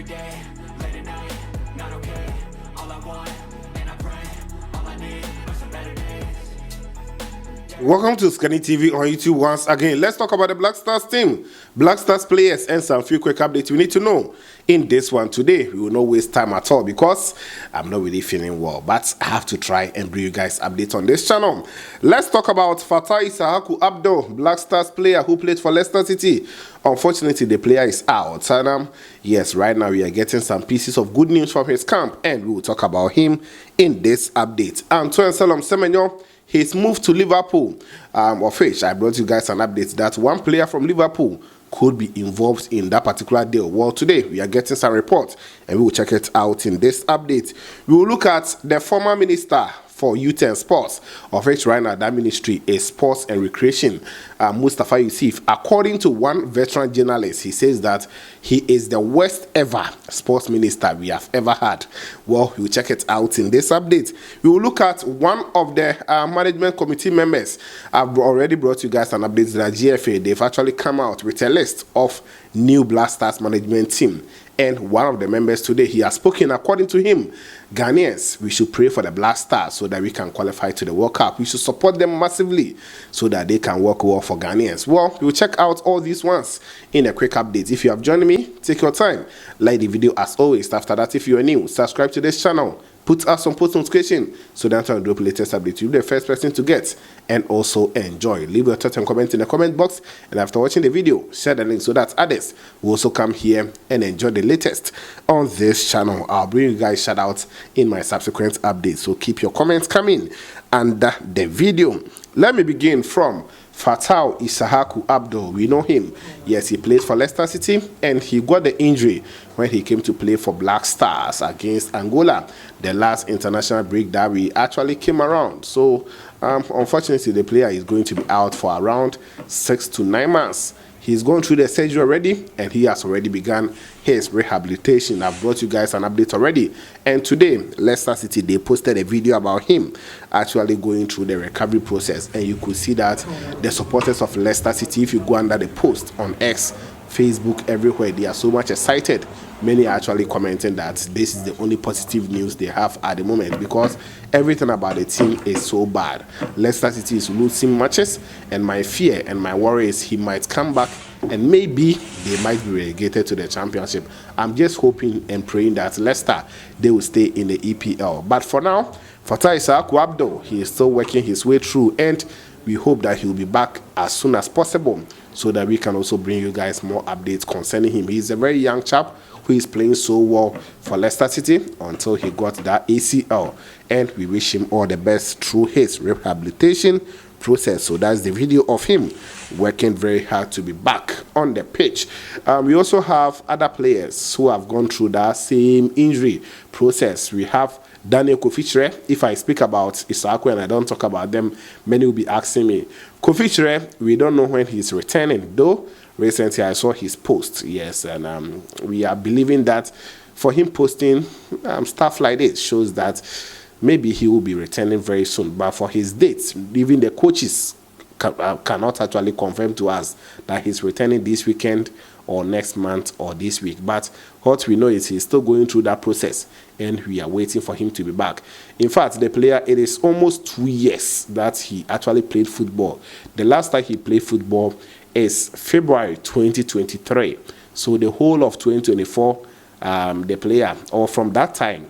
day, late at night, not okay. All I want, and I pray, all I need are some better days. Welcome to Scanny TV on YouTube once again. Let's talk about the Black Stars team, Black Stars players, and some few quick updates you need to know in this one today. We will not waste time at all because I'm not really feeling well, but I have to try and bring you guys updates on this channel. Let's talk about Issahaku Abdo, Black Stars player who played for Leicester City. Unfortunately, the player is out. And yes, right now we are getting some pieces of good news from his camp, and we will talk about him in this update. And to Semenyo, he's moved to Liverpool. Of which I brought you guys an update that one player from Liverpool could be involved in that particular deal. Well, today we are getting some reports and we will check it out in this update. We will look at the former minister for youth and sports, of which right now that ministry is sports and recreation, Mustafa Yusuf. According to one veteran journalist, he says that he is the worst ever sports minister we have ever had. Well, we'll check it out in this update. We will look at one of the management committee members. I've already brought you guys an update that GFA, they've actually come out with a list of new Black Stars management team. And one of the members today, he has spoken. According to him, Ghanaians, we should pray for the Black Stars so that we can qualify to the World Cup. We should support them massively so that they can work well for Ghanaians. Well, we'll check out all these ones in a quick update. If you have joined me, take your time. Like the video as always. After that, if you are new, subscribe to this channel. Put us on post notification so that when I drop latest update, you'll be the first person to get and also enjoy. Leave your thoughts and comment in the comment box. And after watching the video, share the link so that others will also come here and enjoy the latest on this channel. I'll bring you guys shout outs in my subsequent updates. So keep your comments coming under the video. Let me begin from Issahaku Abdo. We know him. Yes, he plays for Leicester City and he got the injury when he came to play for Black Stars against Angola. The last international break that we actually came around. So unfortunately, the player is going to be out for around 6 to 9 months. He's gone through the surgery already and he has already begun his rehabilitation. I've brought you guys an update already. And today, Leicester City, they posted a video about him actually going through the recovery process. And you could see that the supporters of Leicester City, if you go under the post on X, Facebook, everywhere, they are so much excited. Many are actually commenting that this is the only positive news they have at the moment because everything about the team is so bad. Leicester City is losing matches, and my fear and my worry is he might come back and maybe they might be relegated to the championship. I'm just hoping and praying that Leicester, they will stay in the EPL. But for now, Issahaku Abdo, he is still working his way through, and we hope that he will be back as soon as possible so that we can also bring you guys more updates concerning him. He's a very young chap who is playing so well for Leicester City until he got that ACL, and we wish him all the best through his rehabilitation process. So that's the video of him working very hard to be back on the pitch. We also have other players who have gone through that same injury process. We have Daniel Kofi. If I speak about Issahaku and I don't talk about them, many will be asking me. Kofi, we don't know when he's returning, though recently I saw his post. Yes, and we are believing that for him posting stuff like this shows that maybe he will be returning very soon. But for his dates, even the coaches cannot actually confirm to us that he's returning this weekend or next month or this week. But what we know is he's still going through that process and we are waiting for him to be back. In fact, the player, it is almost 2 years that he actually played football. The last time he played football is February 2023. So the whole of 2024, the player, or from that time,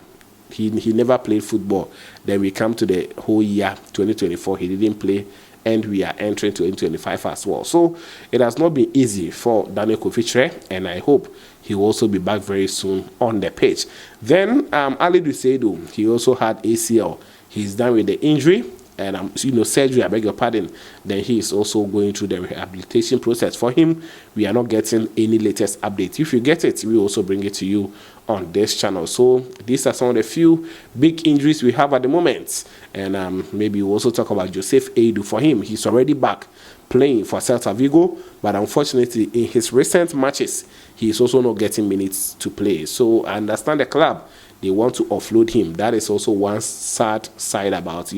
he never played football. Then we come to the whole year 2024, he didn't play, and we are entering 2025 as well. So it has not been easy for Daniel Kofi, and I hope he will also be back very soon on the pitch. Then Ali Dusedu, he also had ACL. He's done with the injury and surgery, I beg your pardon. Then he is also going through the rehabilitation process. For him, we are not getting any latest updates. If you get it, we also bring it to you on this channel. So these are some of the few big injuries we have at the moment. And maybe we'll also talk about Joseph Aidu. For him, he's already back playing for Celta Vigo, but unfortunately in his recent matches, he is also not getting minutes to play. So I understand the club, they want to offload him. That is also one sad side about,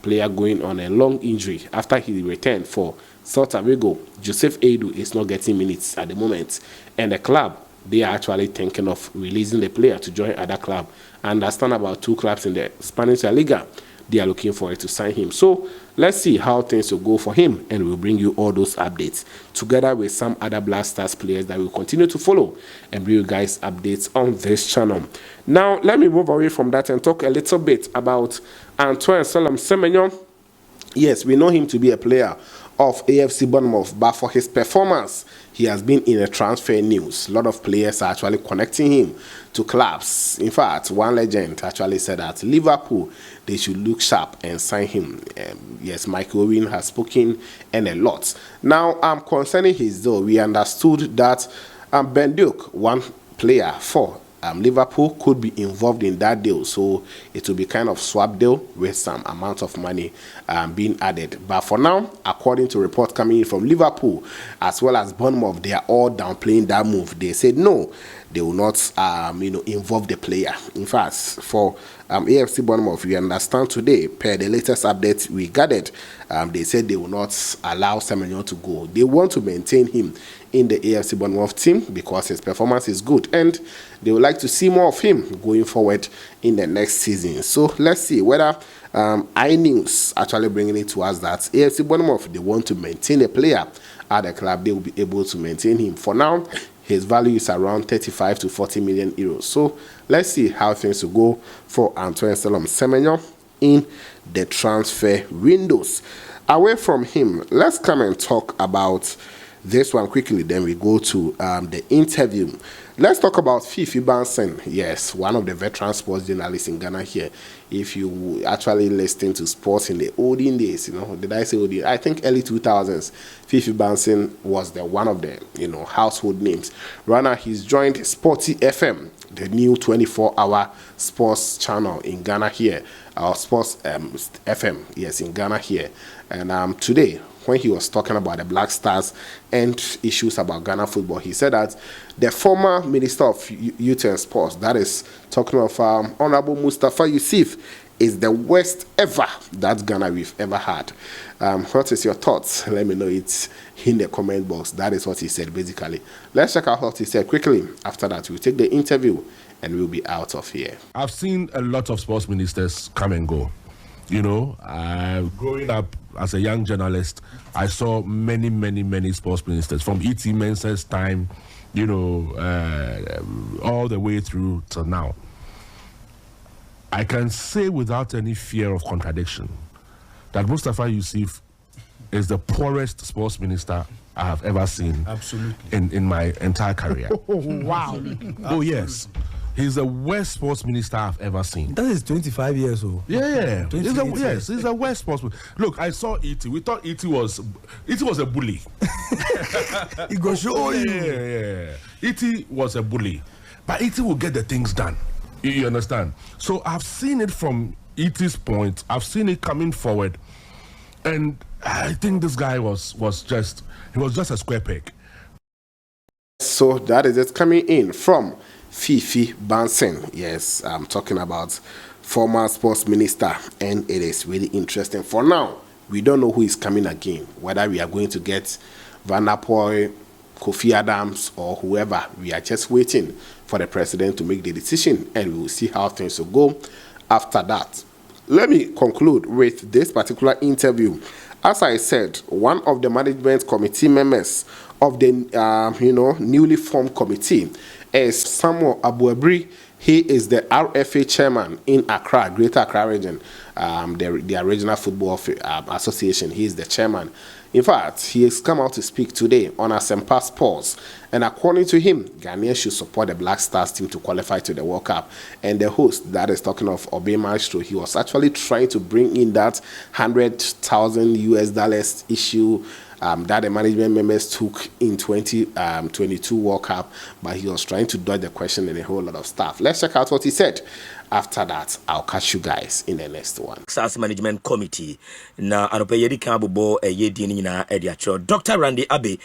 player going on a long injury after he returned for Celta Vigo. Joseph Aidu is not getting minutes at the moment, and the club they are actually thinking of releasing the player to join other club. I understand about 2 clubs in the Spanish La Liga. They are looking for it to sign him. So let's see how things will go for him, and we'll bring you all those updates together with some other Black Stars players that will continue to follow and bring you guys updates on this channel. Now, let me move away from that and talk a little bit about Antoine Semenyo. Yes, we know him to be a player of AFC Bournemouth, but for his performance, he has been in a transfer news. A lot of players are actually connecting him to clubs. In fact, one legend actually said that Liverpool, they should look sharp and sign him. Yes, Mike Owen has spoken and a lot. Now, concerning his deal, we understood that Ben Duke, one player for Liverpool, could be involved in that deal, so it will be kind of swap deal with some amount of money being added. But for now, according to reports coming in from Liverpool as well as Bournemouth, they are all downplaying that move. They said no, they will not involve the player. In fact, for AFC Bournemouth, we understand today, per the latest update we gathered, they said they will not allow Semenyo to go. They want to maintain him in the AFC Bournemouth team because his performance is good, and they would like to see more of him going forward in the next season. So let's see whether iNews actually bringing it to us that AFC Bournemouth, they want to maintain a player at the club, they will be able to maintain him. For now, his value is around 35 to 40 million euros. So let's see how things will go for Antoine Semenyo in the transfer windows. Away from him, let's come and talk about this one quickly, then we go to the interview. Let's talk about Fifi Banson. Yes, one of the veteran sports journalists in Ghana here. If you actually listen to sports in the olden days, did I say olden? I think early 2000s, Fifi Banson was the one of the household names. Right now, he's joined Sporty FM, the new 24-hour sports channel in Ghana here, our Sports FM, yes, in Ghana here. And today, when he was talking about the Black Stars and issues about Ghana football, he said that the former Minister of Youth and Sports, that is talking of Honorable Mustafa Yusuf, is the worst ever that Ghana we've ever had. What is your thoughts? Let me know it in the comment box. That is what he said, basically. Let's check out what he said quickly. After that, we'll take the interview and we'll be out of here. I've seen a lot of sports ministers come and go. Growing up as a young journalist, I saw many sports ministers from E.T. Mensah's time, all the way through till now. I can say without any fear of contradiction that Mustafa Yusuf is the poorest sports minister I have ever seen. Absolutely. In my entire career. Wow. Oh, yes. He's the worst sports minister I've ever seen. That is 25 years old. Yeah. He's the worst sports minister. Look, I saw E.T. We thought E.T. was a bully. He goes show you. Yeah. E.T. was a bully. But E.T. will get the things done. You understand? So I've seen it from E.T.'s point. I've seen it coming forward. And I think this guy was just a square peg. So that is it coming in from Fifi Banson. Yes, I'm talking about former sports minister, and it is really interesting. For now, we don't know who is coming again, whether we are going to get Van der Poel, Kofi Adams, or whoever. We are just waiting for the president to make the decision, and we will see how things will go after that. Let me conclude with this particular interview. As I said, one of the management committee members of the newly formed committee is Samuel Abuabri. He is the RFA chairman in Accra, Greater Accra region, the Regional Football Association. He is the chairman. In fact, he has come out to speak today on Asempa Sports, and according to him, Ghanaians should support the Black Stars team to qualify to the World Cup. And the host, that is talking of Obey Maestro, he was actually trying to bring in that $100,000 issue that the management members took in 2022 World Cup, but he was trying to dodge the question and a whole lot of stuff. Let's check out what he said. After that, I'll catch you guys in the next one. SAS Management Committee. Na anopeyedi kabubo yedi ni na ediacho. Dr. Randy Abbey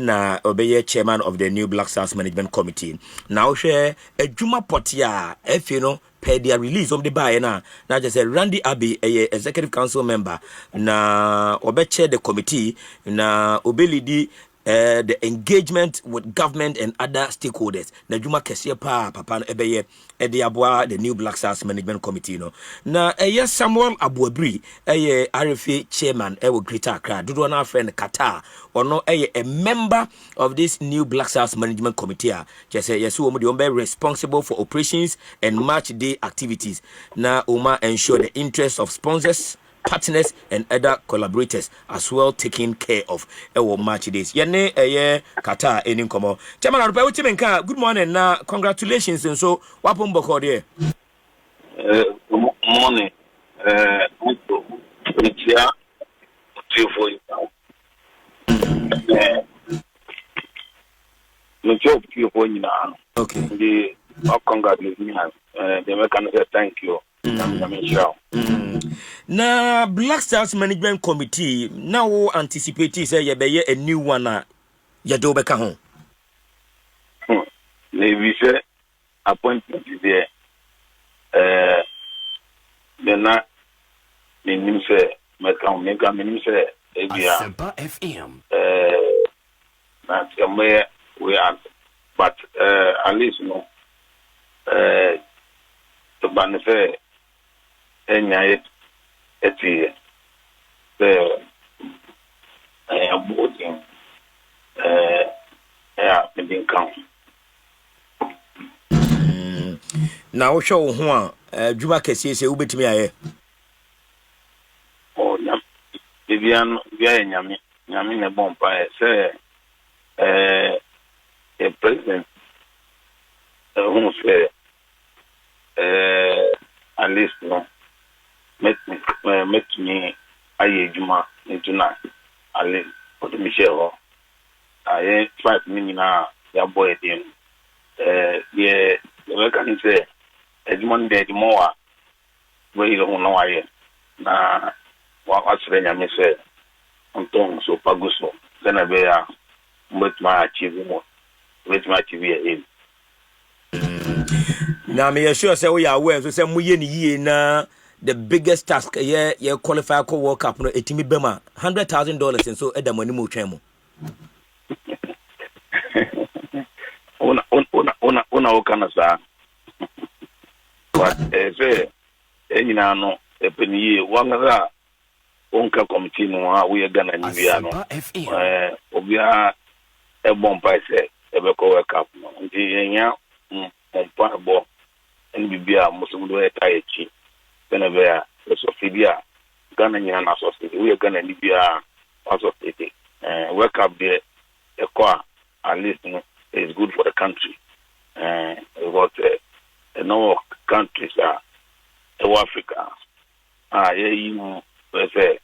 na obeye chairman of the new Black Stars Management Committee. Na ohwe ejuma potia efino per their release of the buy na just say Randy Abbey executive council member na obeche the committee na obelidi the engagement with government and other stakeholders. Na juma kese pa papa no ebeye ediabwa the new Black Stars Management Committee no. Na Samuel Abuabri RFA chairman Greater Accra. Dodo na friend Qatar. Ono a member of this new Black Stars Management Committee. Just say yes, we be responsible for operations and match day activities. Na Oma ensure the interests of sponsors, partners and other collaborators as well taken care of match days. Yene Qatar enin komo. Chairman Arupa Uchimenka, good morning na congratulations and so wapum boko there. Morning. Okay. The congratulations. The American say thank you. Na Black Stars Management Committee now anticipate say you be a new one ya do beka ho. Maybe say appointment is there. Then minim say meka minim say Asempa FM. Na we are, but at least no the benefit enya eti the voting meeting count. Na wo hwe wo ho a djuma kese se wo betimi aye. Oh nyam bibian bia nyame ne bompa say a president who say at least no met me aye juma into na at least for the Michelle I 5 minutes na ya boy dem yeah we can say ejuma de more we don't know why na wa asrenya me say onton so paguso then be ya met my achieve more with my TV Na me sure say we are aware so say muye ni yie na the biggest task ye qualify for World Cup no etimi bema $100,000 and so edamani mu twem. Una okana sa but say enyina no epeniye wangara onka committee no we Ghana ni bia no obia e bompa say ebe ko World Cup no ndi yenya pompa bo en bibia musumu e tayechi benabia so fidia Ghana nyina na so we Ghana ni bia also it World Cup there at least no is good for the country what no countries are Africa you say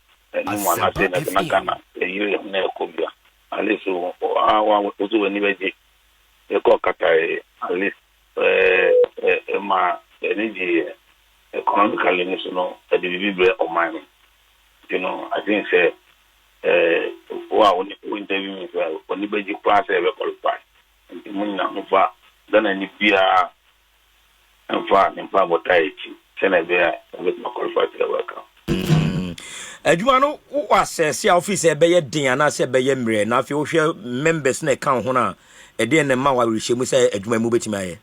no one I say na Ghana you na Kobia at least also when you be Qatar at least ma energy economically no the bible of mine I think say wow when interview me when you be class e be qualify and mun na mfa Ghana ni bia mfa botaiti sene be with my qualify to the work. Adwuma no wo assess ya office e be ye din ana se be ye mre na afi wo hwe members na kan ho na e de na ma wa rehemu se adwuma mu betimi aye.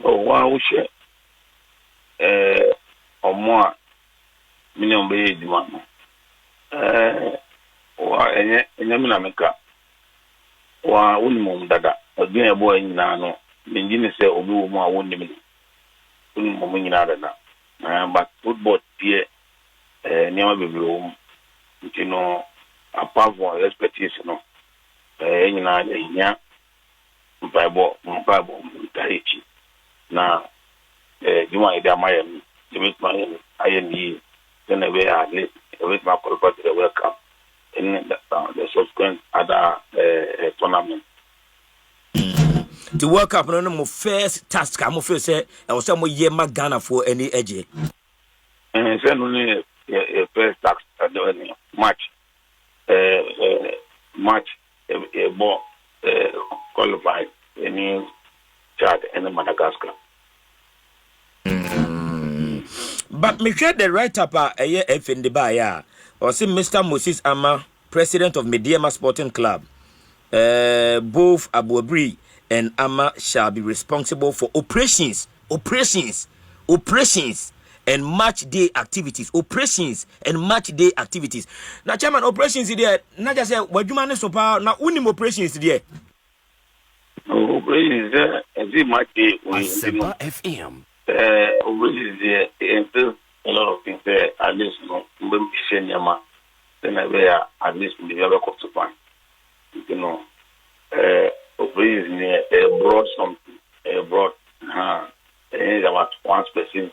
Oh wa wo hwe omo a minimum be adwuma no wa enye mina meka wa unimum dada odun e bo nyina no menjini se obi wo mu a wonim unimum nyina dada but football tie niama bebro apart from expertise no nyina nya mpaibo taichi na juma ide amayem debit my IND then we are with my qualified to the World Cup in the subsequent other tournament. The World Cup no mo first task am feel say e was say mo ye ma Ghana for any edge. Say no first task match ball qualified any Chad and Madagascar. But me share the right up a FND by or see Mr. Moses Ama, president of Mediema Sporting Club. both Abuabri and Ama shall be responsible for operations, and match day activities. Now, Chairman, operations is there. Not just say what you manage to power. Now, unim operations there. Operations there. And see match day. Asempa FM. Operations there. And there's a lot of things there. At least, then I wear at least the other cost to find. Operations there. Brought something. Brought. About one specific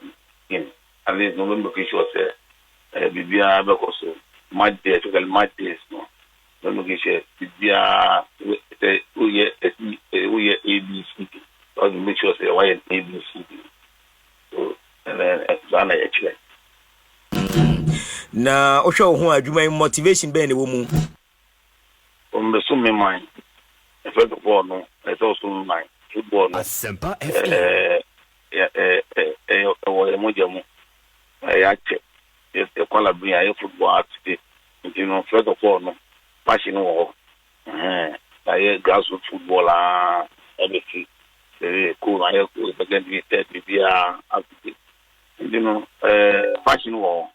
in. At least November sure say Bibia Becoso, my day, total my days, no. November sure Bibia we ABC, or make sure say why ABC. So, and then Zana actually. Now, Osho, who are you motivation being a woman? On the summer mind, first of all, no, it's also mine. Football, Asempa FM. I check. Yes, the color bring a football today. First of all, no passion war. I grassroots football, everything. Very cool. I cool. But then we said we are passion war.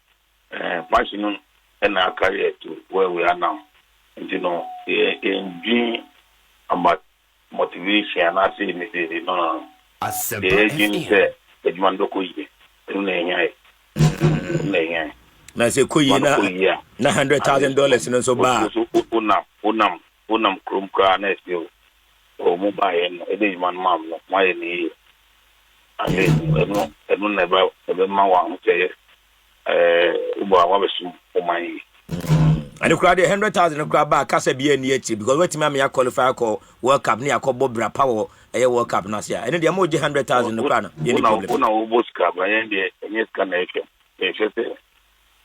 Passion and our career to where we are now. And in dream about motivation, and I say, no. Asempa FM. Now say kuyi na $100,000 in so bad. Unam krum kra na espio o mobile no e dey man mam no my ni ale no never ma wa ho tey ubo awa besu o man and the crowd 100,000 crowd back kasa bia ni achi because what me ya qualify call World Cup ni akobo bra power e World Cup na sia and dey mo 100,000 no crowd no any problem una obo ska ba yen dey enye ska na efe efe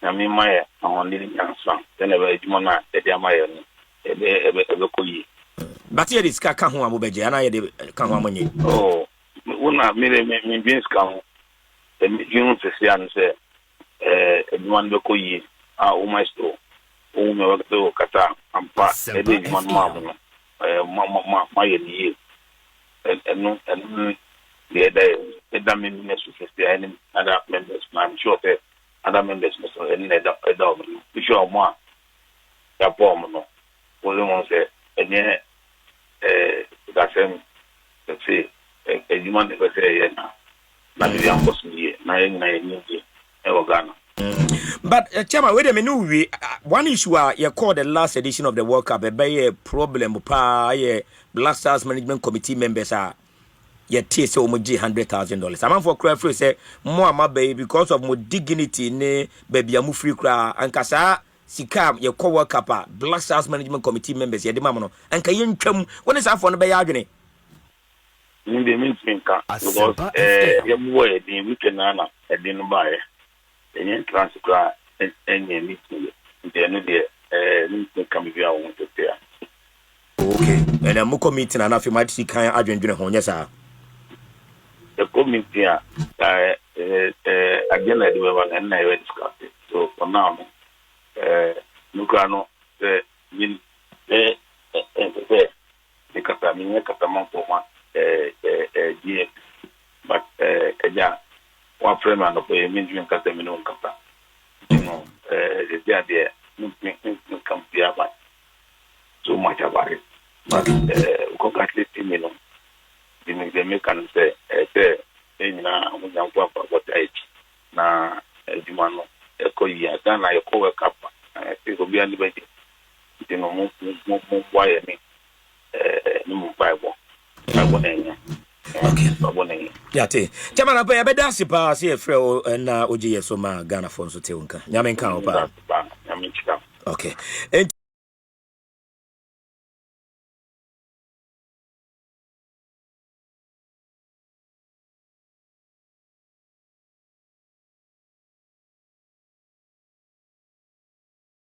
na mi maye on ni nyansa then e juma na e dey maye no ebe koyi but here is ka ho amobeje ana ye dey ka ho amonye oh una mi bin ska ho e mi junu se sia no se juma be koyi o maestro o me wakto kata ampa e dey juma mam no ma ye ni and the other members of the other members, I'm sure that other members and the sure more. The bomb, no. What say, and that's him. Let's say, a human never say, not the young person here, 9 Ghana. But Chairman, wait a minute. One issue you called the last edition of the World Cup a problem. Black Stars Management Committee members are yet TSA $100,000. I'm for cry free say more my baby because of more dignity ne baby amu free cry and kasa sika your co-work Cup Black Stars Management Committee members ye de mamono and ka yentwam when is afọ no be ya adwene in the means because you boy the weekend na e dey no buy any transfer and meeting the no dey meeting come be I want to there. Okay, and I'm committee and after my see kan adwendwene ho nyesa the committee again I do one and I discuss it. So for now no min the katamine katamon for one GM but ja one frame and the mean you katamino kata the idea no come here but so much about it. But congratulating me, no. The American say, na mujangwa what I na Jumano, Koya, Ghana, a co-work up. I think will be anybody. You know, move wire me. No Bible. Okay. Yate. Chairman, I better dance pa see a friend and OGS so ma Ghana for so te unka. Nyamen kan opa. Okay. And